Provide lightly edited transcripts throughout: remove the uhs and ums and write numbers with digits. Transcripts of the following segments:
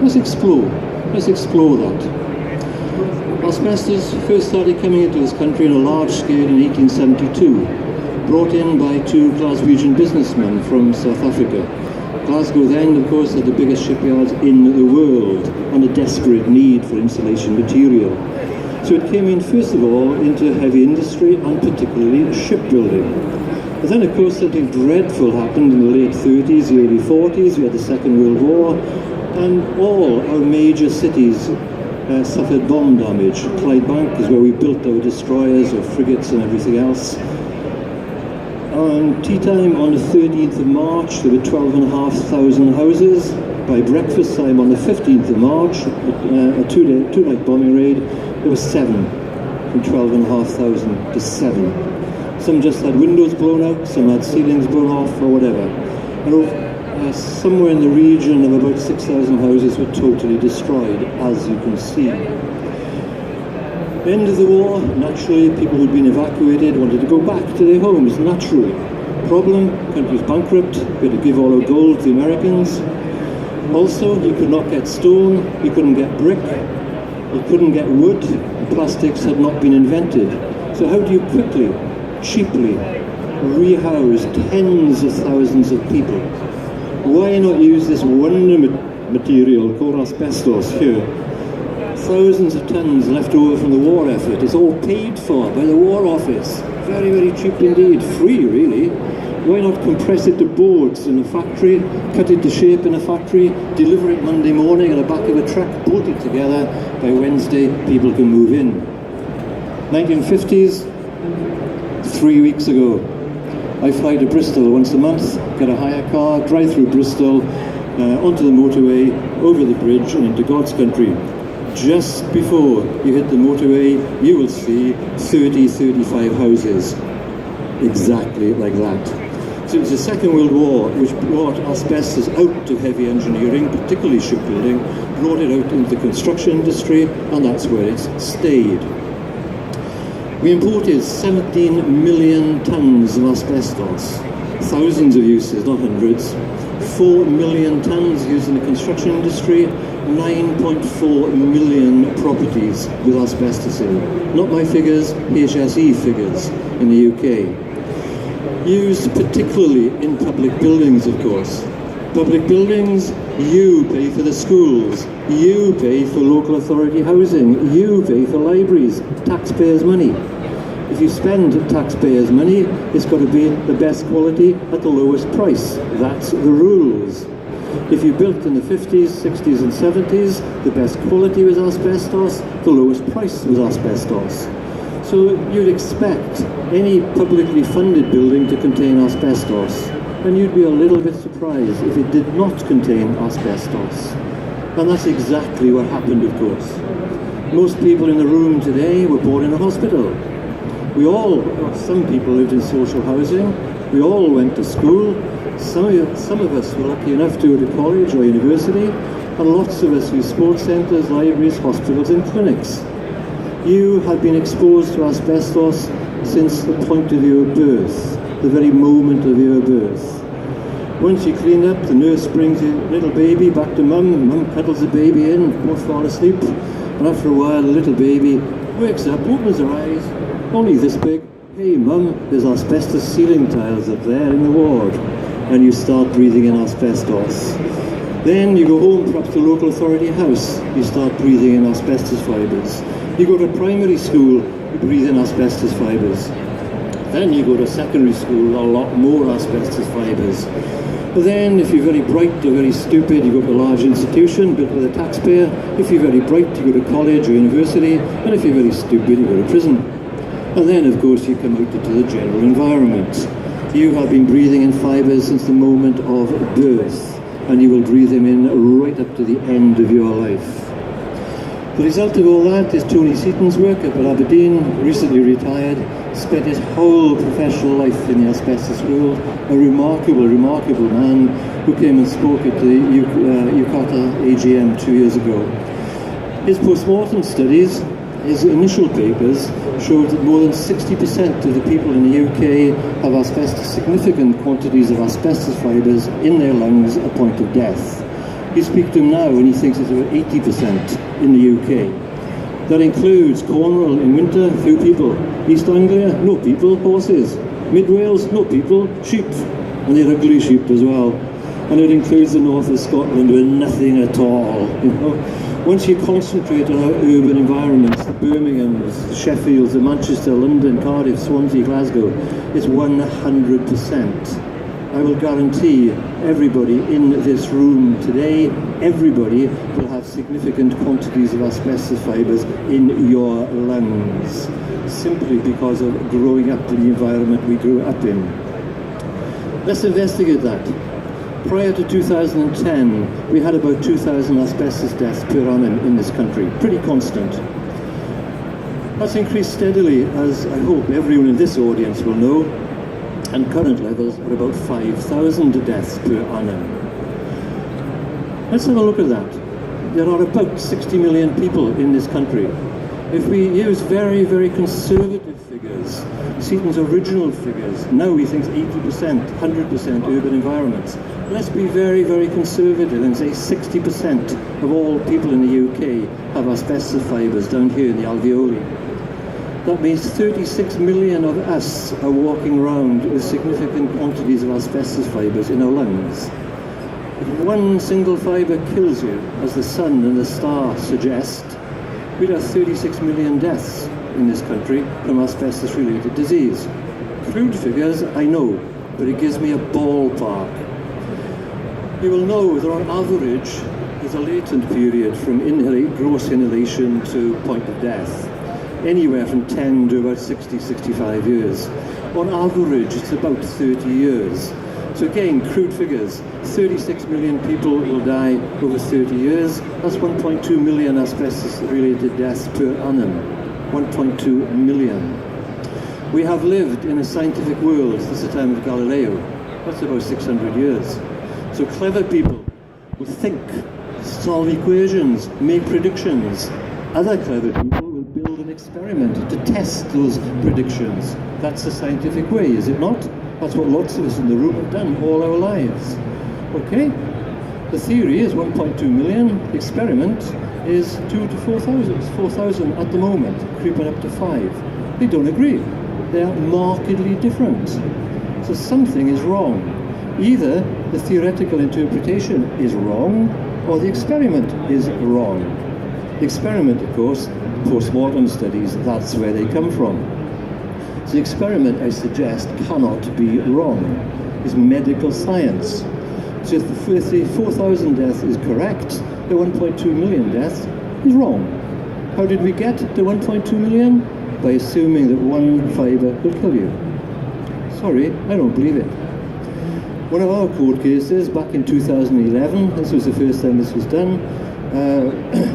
let's explore that. Asbestos first started coming into this country on a large scale in 1872, brought in by two Glaswegian businessmen from South Africa. Glasgow then, of course, had the biggest shipyards in the world and a desperate need for insulation material. So it came in, first of all, into heavy industry and particularly shipbuilding. But then, of course, something dreadful happened in the late 30s, the early 40s. We had the Second World War, and all our major cities suffered bomb damage. Clydebank is where we built our destroyers, our frigates and everything else. On tea time on the 13th of March, there were 12,500 houses. By breakfast time on the 15th of March, a two-night bombing raid, there were 7, from 12,500 to 7. Some just had windows blown out, some had ceilings blown off, or whatever. And somewhere in the region of about 6,000 houses were totally destroyed, as you can see. End of the war, naturally, people who'd been evacuated wanted to go back to their homes, naturally. Problem, country's bankrupt, we had to give all our gold to the Americans. Also, you could not get stone, you couldn't get brick, you couldn't get wood, plastics had not been invented. So how do you quickly, cheaply, rehouse tens of thousands of people? Why not use this wonder material called asbestos here? Thousands of tons left over from the war effort. It's all paid for by the War Office. Very, very cheap indeed. Free, really. Why not compress it to boards in a factory, cut it to shape in a factory, deliver it Monday morning on the back of a truck, bolt it together. By Wednesday, people can move in. 1950s, 3 weeks ago. I fly to Bristol once a month, get a hire car, drive through Bristol, onto the motorway, over the bridge and into God's country. Just before you hit the motorway, you will see 35 houses. Exactly like that. So it was the Second World War which brought asbestos out to heavy engineering, particularly shipbuilding, brought it out into the construction industry, and that's where it's stayed. We imported 17 million tons of asbestos, thousands of uses, not hundreds. 4 million tons used in the construction industry, 9.4 million properties with asbestos in. Not my figures, HSE figures in the UK. Used particularly in public buildings, of course. Public buildings, you pay for the schools, you pay for local authority housing, you pay for libraries, taxpayers' money. If you spend taxpayers' money, it's got to be the best quality at the lowest price. That's the rules. If you built in the 50s, 60s and 70s, the best quality was asbestos, the lowest price was asbestos. So you'd expect any publicly funded building to contain asbestos, and you'd be a little bit surprised if it did not contain asbestos. And that's exactly what happened, of course. Most people in the room today were born in a hospital. Some people lived in social housing, we all went to school, some of us were lucky enough to go to college or university, and lots of us use sports centres, libraries, hospitals and clinics. You have been exposed to asbestos since the point of your birth, the very moment of your birth. Once you clean up, the nurse brings your little baby back to mum, mum cuddles the baby in, both fall asleep, and after a while the little baby wakes up, opens her eyes, only this big. Hey mum, there's asbestos ceiling tiles up there in the ward. And you start breathing in asbestos. Then you go home, perhaps to a local authority house, you start breathing in asbestos fibres. You go to primary school, you breathe in asbestos fibres. Then you go to secondary school, a lot more asbestos fibres. But then, if you're very bright or very stupid, you go to a large institution built with a taxpayer. If you're very bright, you go to college or university. And if you're very stupid, you go to prison. And then, of course, you come out into the general environment. You have been breathing in fibres since the moment of birth, and you will breathe them in right up to the end of your life. The result of all that is Tony Seaton's work up at Aberdeen, recently retired, spent his whole professional life in the asbestos world, a remarkable, remarkable man who came and spoke at the UKATA AGM 2 years ago. His post-mortem studies, his initial papers, showed that more than 60% of the people in the UK have significant quantities of asbestos fibres in their lungs at point of death. You speak to him now and he thinks it's about 80% in the UK. That includes Cornwall in winter, few people. East Anglia, no people, horses. Mid Wales, no people, sheep. And they're ugly sheep as well. And it includes the north of Scotland with nothing at all. You know? Once you concentrate on our urban environments, the Birminghams, the Sheffields, the Manchester, London, Cardiff, Swansea, Glasgow, it's 100%. I will guarantee everybody in this room today, everybody will have significant quantities of asbestos fibres in your lungs, simply because of growing up in the environment we grew up in. Let's investigate that. Prior to 2010, we had about 2,000 asbestos deaths per annum in this country, pretty constant. That's increased steadily, as I hope everyone in this audience will know, and current levels are about 5,000 deaths per annum. Let's have a look at that. There are about 60 million people in this country. If we use very, very conservative figures, Seaton's original figures, now we think 80%, 100% urban environments. Let's be very, very conservative and say 60% of all people in the UK have asbestos fibres down here in the alveoli. That means 36 million of us are walking around with significant quantities of asbestos fibres in our lungs. If one single fibre kills you, as the sun and the star suggest, we'd have 36 million deaths in this country from asbestos-related disease. Crude figures, I know, but it gives me a ballpark. You will know that on average, there's a latent period from gross inhalation to point of death, anywhere from 10 to about 60, 65 years. On average, it's about 30 years. So again, crude figures, 36 million people will die over 30 years. That's 1.2 million asbestos-related deaths per annum. 1.2 million. We have lived in a scientific world since the time of Galileo. That's about 600 years. So clever people will think, solve equations, make predictions. Other clever people will build an experiment to test those predictions. That's the scientific way, is it not? That's what lots of us in the room have done all our lives. Okay? The theory is 1.2 million. The experiment is 2 to 4,000. It's 4,000 at the moment, creeping up to 5. They don't agree. They are markedly different. So something is wrong. Either the theoretical interpretation is wrong, or the experiment is wrong. The experiment, of course, post-mortem studies, that's where they come from. So the experiment, I suggest, cannot be wrong. It's medical science. So if the 4,000 deaths is correct, the 1.2 million deaths is wrong. How did we get to 1.2 million? By assuming that one fibre will kill you. Sorry, I don't believe it. One of our court cases back in 2011, this was the first time this was done,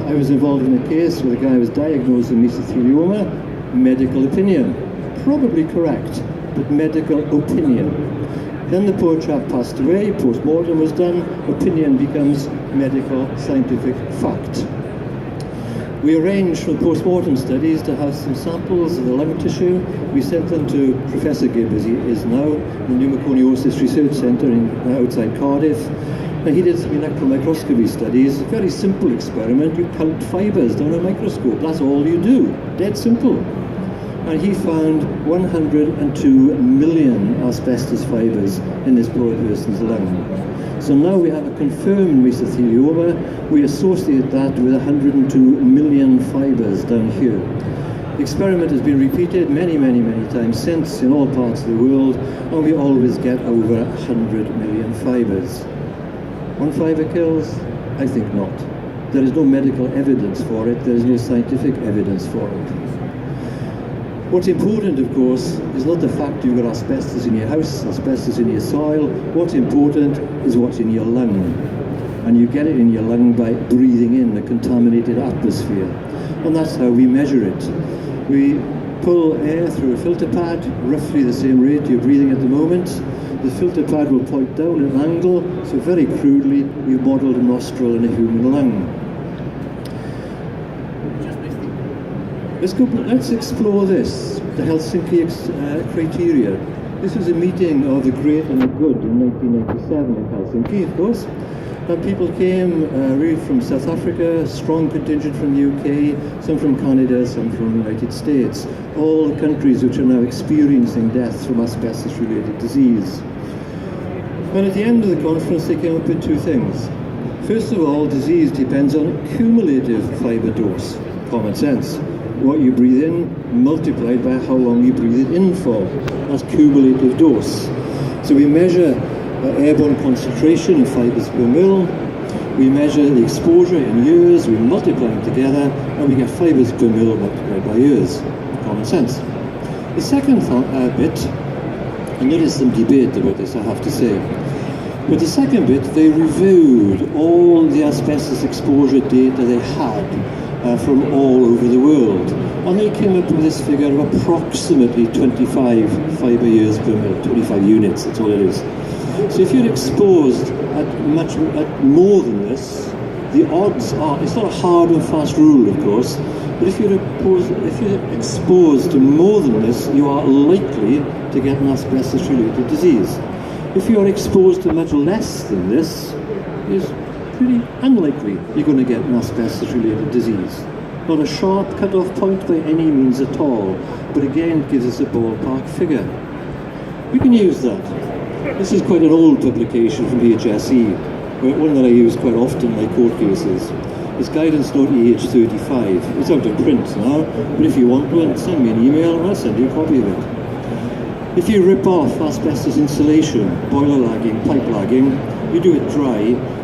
I was involved in a case where the guy was diagnosed with mesothelioma, medical opinion. Probably correct, but medical opinion. Then the poor chap passed away, post-mortem was done, opinion becomes medical scientific fact. We arranged for post-mortem studies to have some samples of the lung tissue. We sent them to Professor Gibb, as he is now, in the Pneumoconiosis Research Centre outside Cardiff. And he did some electron microscopy studies. Very simple experiment. You count fibres down a microscope. That's all you do. Dead simple. And he found 102 million asbestos fibres in this poor person's lung. So now we have a confirmed mesothelioma. We associate that with 102 million fibres down here. The experiment has been repeated many, many, many times since in all parts of the world, and we always get over 100 million fibres. One fibre kills? I think not. There is no medical evidence for it. There is no scientific evidence for it. What's important, of course, is not the fact you've got asbestos in your house, asbestos in your soil. What's important is what's in your lung. And you get it in your lung by breathing in a contaminated atmosphere. And that's how we measure it. We pull air through a filter pad, roughly the same rate you're breathing at the moment. The filter pad will point down at an angle, so very crudely, we've modelled a nostril in a human lung. Let's explore this, the Helsinki criteria. This was a meeting of the great and the good in 1997 in Helsinki, of course. And people came really from South Africa, strong contingent from the UK, some from Canada, some from the United States, all the countries which are now experiencing deaths from asbestos-related disease. And at the end of the conference, they came up with two things. First of all, disease depends on cumulative fibre dose, common sense. What you breathe in multiplied by how long you breathe it in for. That's cumulative dose. So we measure airborne concentration in fibres per mil, we measure the exposure in years, we multiply them together, and we get fibres per mil multiplied by years. Common sense. The second bit, and there is some debate about this, I have to say, but the second bit, they reviewed all the asbestos exposure data they had from all over the world, and they came up with this figure of approximately 25 fibre years per mil, 25 units, that's all it is. So if you're exposed at more than this, the odds are, it's not a hard and fast rule of course, but if you're exposed to more than this, you are likely to get an asbestos-related disease. If you are exposed to much less than this, it's pretty unlikely you're going to get an asbestos-related disease. Not a sharp cut-off point by any means at all, but again it gives us a ballpark figure. We can use that. This is quite an old publication from HSE, one that I use quite often in my court cases. It's Guidance Note EH35. It's out of print now, but if you want one, send me an email and I'll send you a copy of it. If you rip off asbestos insulation, boiler lagging, pipe lagging, you do it dry,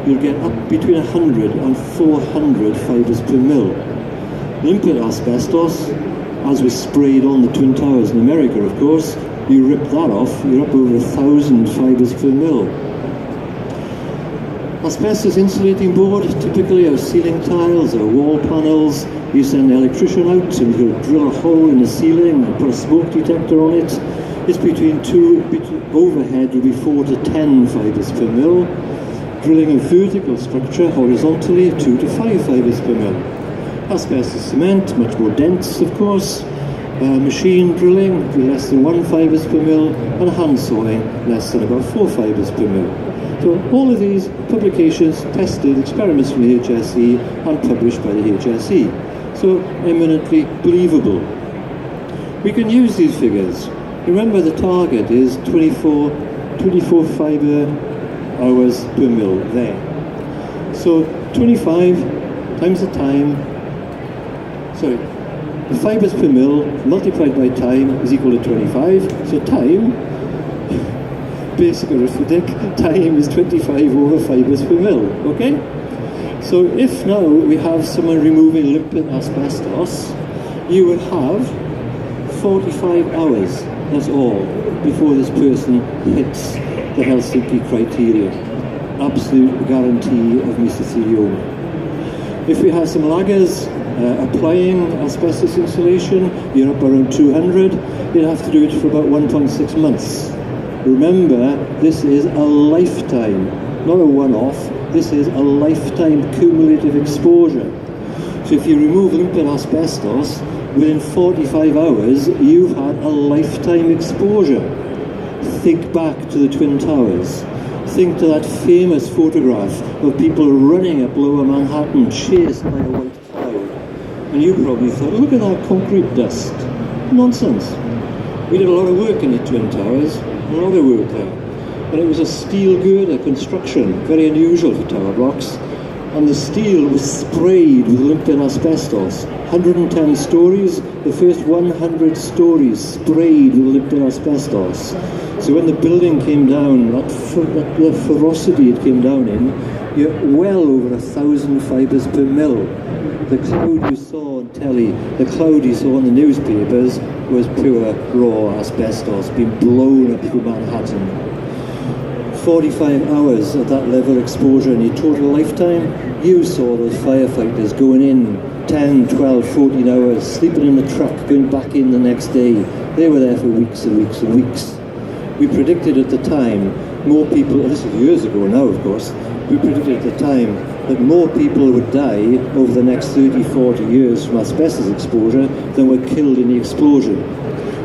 you'll get up between 100 and 400 fibres per mil. Limpet asbestos, as was sprayed on the Twin Towers in America, of course, you rip that off, you're up over 1,000 fibres per mil. Asbestos insulating board, typically our ceiling tiles, our wall panels, you send an electrician out and he'll drill a hole in the ceiling and put a smoke detector on it. It's overhead will be 4 to 10 fibres per mil. Drilling a vertical structure horizontally, 2 to 5 fibres per mil. Asbestos cement, much more dense of course. Machine drilling, less than 1 fibres per mil, and hand sawing, less than about 4 fibres per mil. So all of these publications tested experiments from the HSE and published by the HSE. So eminently believable. We can use these figures. Remember the target is 24 fibre hours per mil there. So 25 times the time, the fibres per mil multiplied by time is equal to 25. So time, basic arithmetic, time is 25 over fibres per mil, okay? So if now we have someone removing limpet asbestos, you would have 45 hours, that's all, before this person hits the Helsinki criteria. Absolute guarantee of mesothelioma. If we have some laggers applying asbestos insulation, you're up around 200, you'd have to do it for about 1.6 months. Remember, this is a lifetime, not a one-off, this is a lifetime cumulative exposure. So if you remove limpet asbestos, within 45 hours, you've had a lifetime exposure. Think back to the Twin Towers. Think to that famous photograph of people running up Lower Manhattan chased by a white cloud. And you probably thought, look at that concrete dust. Nonsense. We did a lot of work in the Twin Towers, a lot of work there. And it was a steel girder construction, very unusual for tower blocks. And the steel was sprayed with limpet asbestos. 110 stories, the first 100 stories sprayed with limpet asbestos. So when the building came down, the ferocity it came down in, you're well over 1,000 fibres per mil. The cloud you saw on telly, the cloud you saw in the newspapers was pure raw asbestos being blown up through Manhattan. 45 hours at that level of exposure in your total lifetime, you saw those firefighters going in 10, 12, 14 hours, sleeping in the truck, going back in the next day. They were there for weeks and weeks and weeks. We predicted at the time more people, this is years ago now of course, we predicted at the time that more people would die over the next 30, 40 years from asbestos exposure than were killed in the explosion.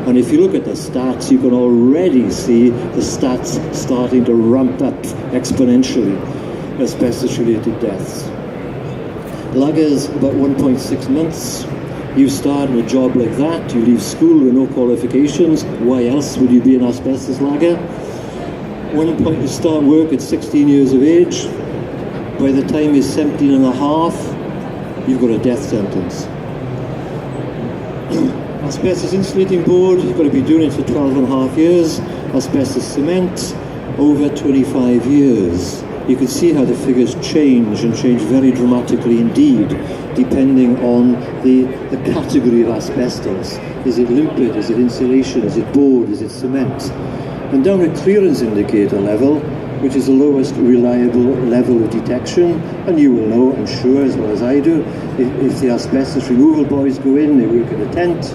And if you look at the stats, you can already see the stats starting to ramp up exponentially. asbestos-related deaths. Laggers, about 1.6 months. You start a job like that, you leave school with no qualifications. Why else would you be an asbestos lagger? One point, you start work at 16 years of age. By the time you're 17 and a half, you've got a death sentence. Asbestos insulating board, you've got to be doing it for 12 and a half years. Asbestos cement, over 25 years. You can see how the figures change, and change very dramatically indeed, depending on the category of asbestos. Is it limpid? Is it insulation? Is it board? Is it cement? And down at clearance indicator level, which is the lowest reliable level of detection, and you will know, I'm sure, as well as I do, if the asbestos removal boys go in, they work in a tent,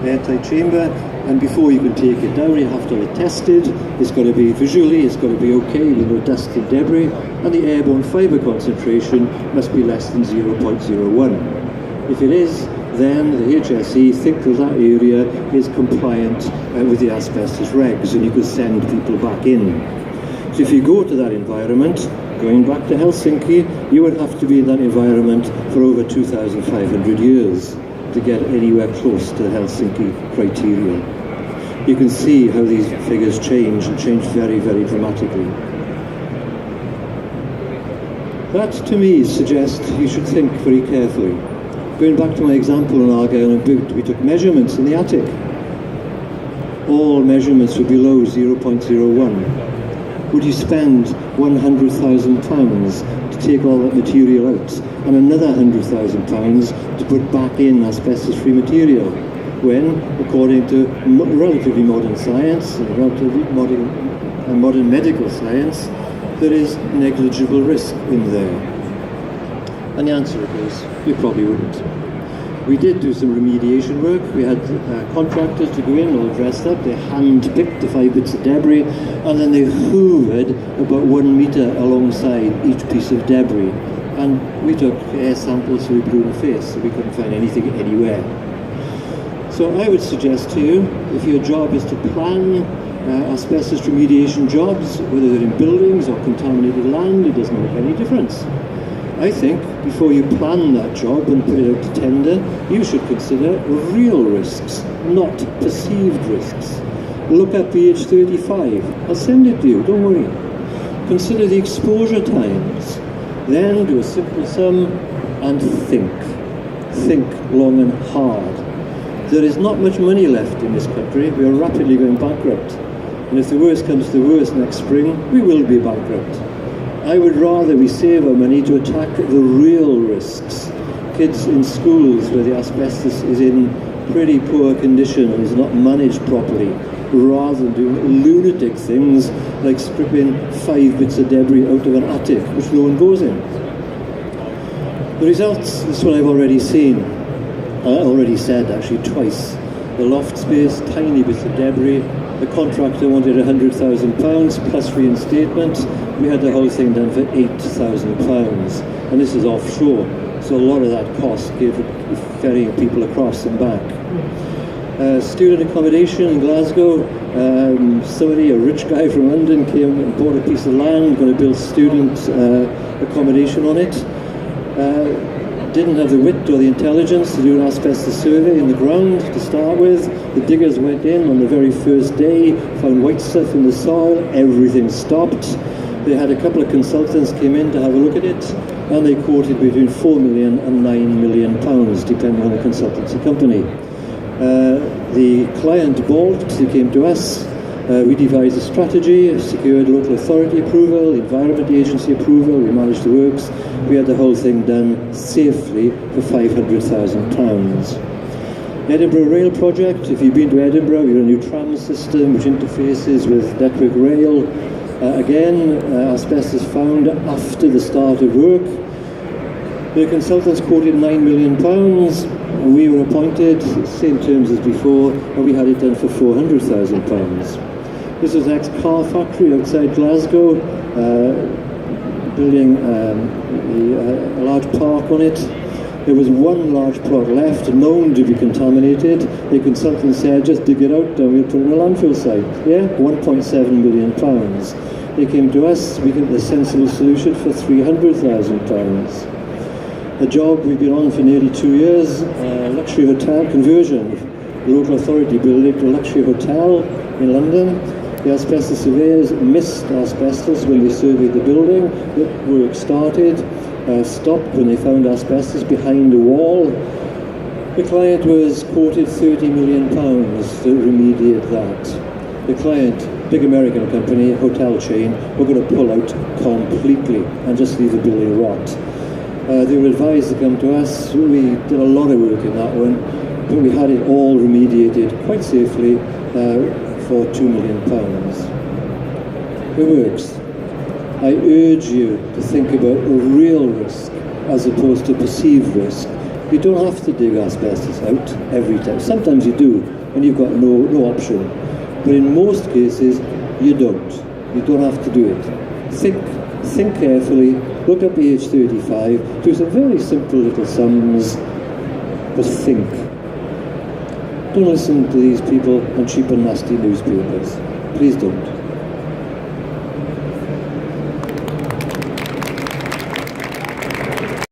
airtight chamber, and before you can take it down, you have to have it tested. It's got to be visually, it's got to be okay with no dust and debris, and the airborne fibre concentration must be less than 0.01. If it is, then the HSE think that that area is compliant with the asbestos regs, and you could send people back in. So if you go to that environment, going back to Helsinki, you would have to be in that environment for over 2,500 years to get anywhere close to the Helsinki criteria. You can see how these figures change, and change very, very dramatically. That, to me, suggests you should think very carefully. Going back to my example in Argyll and Bute, we took measurements in the attic. All measurements were below 0.01. Would you spend £100,000 to take all that material out, and another £100,000 to put back in asbestos-free material, when, according to relatively modern science, and relatively modern medical science, there is negligible risk in there? And the answer is, you probably wouldn't. We did do some remediation work. We had contractors to go in, all dressed up. They hand-picked the 5 bits of debris, and then they hoovered about 1 metre alongside each piece of debris. And we took air samples, so we blew in the face, so we couldn't find anything anywhere. So I would suggest to you, if your job is to plan asbestos remediation jobs, whether they're in buildings or contaminated land, it doesn't make any difference. I think before you plan that job and put it out to tender, you should consider real risks, not perceived risks. Look at BH35. I'll send it to you, don't worry. Consider the exposure times. Then do a simple sum and think. Think long and hard. There is not much money left in this country. We are rapidly going bankrupt. And if the worst comes to the worst next spring, we will be bankrupt. I would rather we save our money to attack the real risks. Kids in schools where the asbestos is in pretty poor condition and is not managed properly, rather than doing lunatic things like stripping 5 bits of debris out of an attic, which no one goes in. The results, this is what I've already seen. Already said actually twice. The loft space, tiny bits of debris. The contractor wanted £100,000 plus reinstatement. We had the whole thing done for £8,000, and this is offshore, so a lot of that cost gave ferrying people across and back. Student accommodation in Glasgow. Somebody, a rich guy from London, came and bought a piece of land, going to build student accommodation on it. Didn't have the wit or the intelligence to do an asbestos survey in the ground to start with. The diggers went in on the very first day, found white stuff in the soil, everything stopped. They had a couple of consultants came in to have a look at it, and they quoted between £4 million and £9 million, depending on the consultancy company. The client balked, they came to us. We devised a strategy, secured local authority approval, environment agency approval, we managed the works. We had the whole thing done safely for £500,000. Edinburgh Rail project, if you've been to Edinburgh, we have a new tram system which interfaces with Network Rail. Again, asbestos found after the start of work. The consultants quoted £9 million, and we were appointed, same terms as before, and we had it done for £400,000. This is an ex-car factory outside Glasgow, building a large park on it. There was one large plot left, known to be contaminated. The consultant said, just dig it out and we'll put it in a landfill site. Yeah, £1.7 million. They came to us, we got the sensible solution for £300,000. A job we've been on for nearly 2 years, luxury hotel conversion of the local authority building to a luxury hotel in London. The asbestos surveyors missed asbestos when they surveyed the building. The work started, stopped when they found asbestos behind the wall. The client was quoted £30 million to remediate that. The client, big American company, hotel chain, were going to pull out completely and just leave the building rot. They were advised to come to us. We did a lot of work in that one, but we had it all remediated quite safely for £2 million. It works. I urge you to think about a real risk as opposed to perceived risk. You don't have to dig asbestos out every time. Sometimes you do, and you've got no option. But in most cases, you don't. You don't have to do it. Think carefully, look up age 35, do some very simple little sums, but think. Don't listen to these people on cheap and nasty newspapers. Please don't.